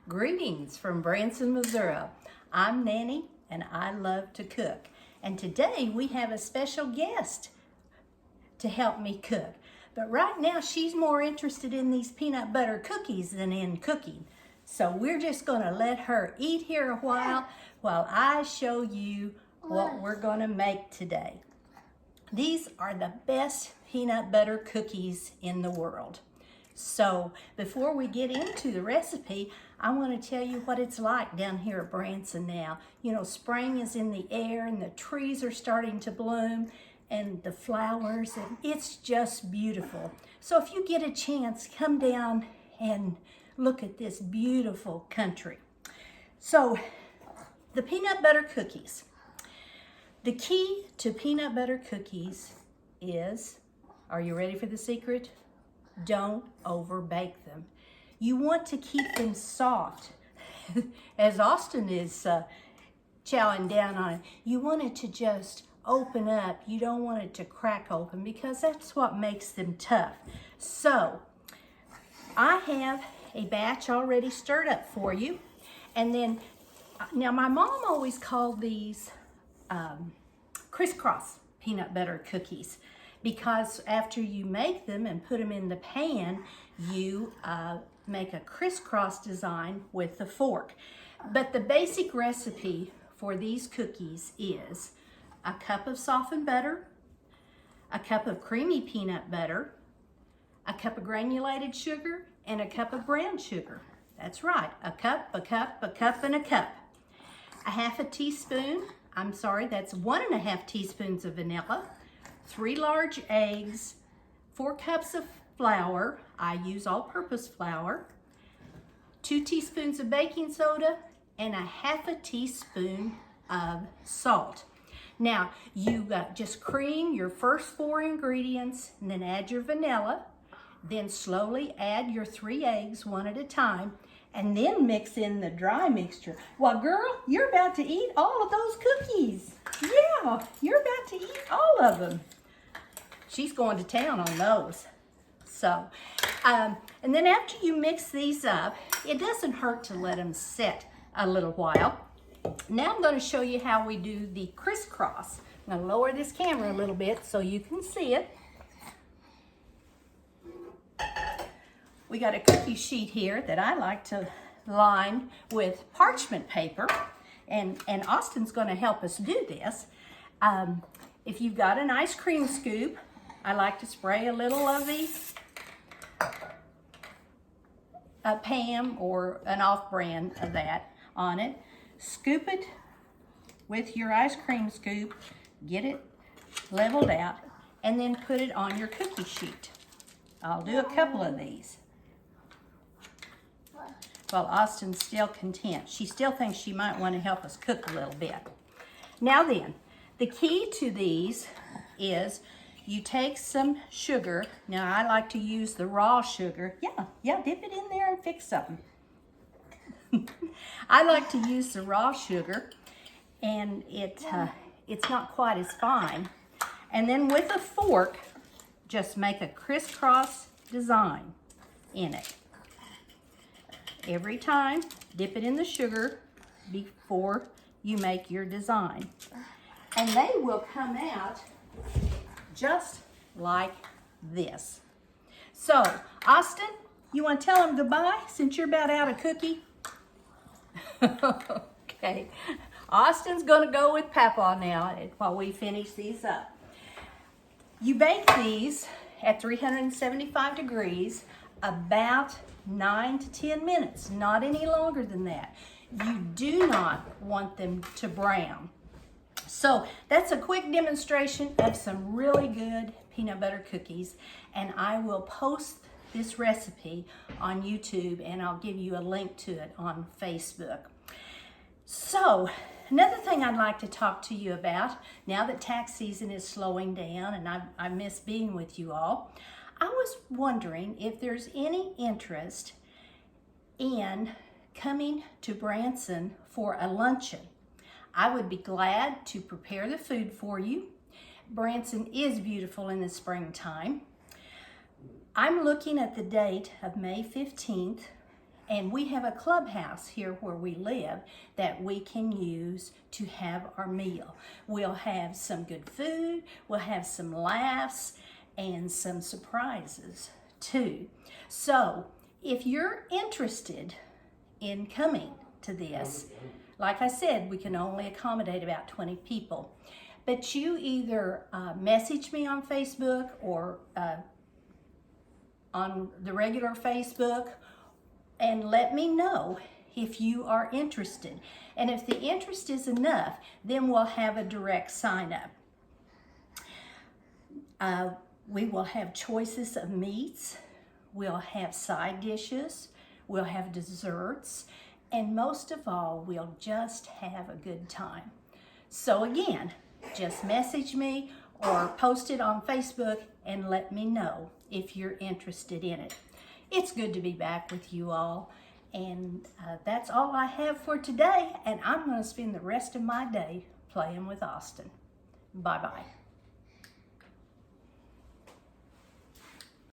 Greetings from Branson, Missouri. I'm Nanny and I love to cook. And today we have a special guest to help me cook. But right now she's more interested in these peanut butter cookies than in cooking. So we're just gonna let her eat here a while I show you what we're gonna make today. These are the best peanut butter cookies in the world. So before we get into the recipe, I want to tell you what it's like down here at Branson now. You know, spring is in the air and the trees are starting to bloom and the flowers, and it's just beautiful. So if you get a chance, come down and look at this beautiful country. So the peanut butter cookies. The key to peanut butter cookies is, are you ready for the secret? Don't over bake them. You want to keep them soft. As Austin is chowing down on it, you want it to just open up. You don't want it to crack open because that's what makes them tough. So I have a batch already stirred up for you. And then, now my mom always called these Criss-Cross peanut butter cookies, because after you make them and put them in the pan, you make a crisscross design with the fork. But the basic recipe for these cookies is a cup of softened butter, a cup of creamy peanut butter, a cup of granulated sugar, and a cup of brown sugar. That's right, a cup, a cup, a cup, and a cup. A half a teaspoon, that's 1.5 teaspoons of vanilla, 3 large eggs, 4 cups of flour, I use all-purpose flour, 2 teaspoons of baking soda, and a half a teaspoon of salt. Now, you just cream your first 4 ingredients, and then add your vanilla, then slowly add your 3 eggs one at a time, and then mix in the dry mixture. Well, girl, you're about to eat all of those cookies. Yeah, you're about to eat all of them. She's going to town on those. So, and then after you mix these up, it doesn't hurt to let them sit a little while. Now I'm going to show you how we do the crisscross. I'm going to lower this camera a little bit so you can see it. We got a cookie sheet here that I like to line with parchment paper, and Austin's going to help us do this. If you've got an ice cream scoop, I like to spray a little of the Pam or an off-brand of that on it. Scoop it with your ice cream scoop, get it leveled out, and then put it on your cookie sheet. I'll do a couple of these. Well, Austin's still content. She still thinks she might want to help us cook a little bit. Now then, the key to these is you take some sugar. Now, I like to use the raw sugar. Yeah, dip it in there and fix something. I like to use the raw sugar, and it's not quite as fine. And then with a fork, just make a crisscross design in it. Every time, dip it in the sugar before you make your design. And they will come out just like this. So, Austin, you want to tell them goodbye since you're about out of cookie? Okay. Austin's going to go with Papa now while we finish these up. You bake these at 375 degrees about 9 to 10 minutes, not any longer than that. You do not want them to brown. So that's a quick demonstration of some really good peanut butter cookies, and I will post this recipe on YouTube, and I'll give you a link to it on Facebook. So another thing I'd like to talk to you about, now that tax season is slowing down and I miss being with you all, I was wondering if there's any interest in coming to Branson for a luncheon. I would be glad to prepare the food for you. Branson is beautiful in the springtime. I'm looking at the date of May 15th And we have a clubhouse here where we live that we can use to have our meal. We'll have some good food, we'll have some laughs, and some surprises too. So if you're interested in coming to this, like I said, we can only accommodate about 20 people. But you either message me on Facebook or on the regular Facebook and let me know if you are interested. And if the interest is enough, then we'll have a direct sign up. We will have choices of meats, we'll have side dishes, we'll have desserts, and most of all, we'll just have a good time. So again, just message me or post it on Facebook and let me know if you're interested in it. It's good to be back with you all, and that's all I have for today, and I'm going to spend the rest of my day playing with Austin. Bye-bye.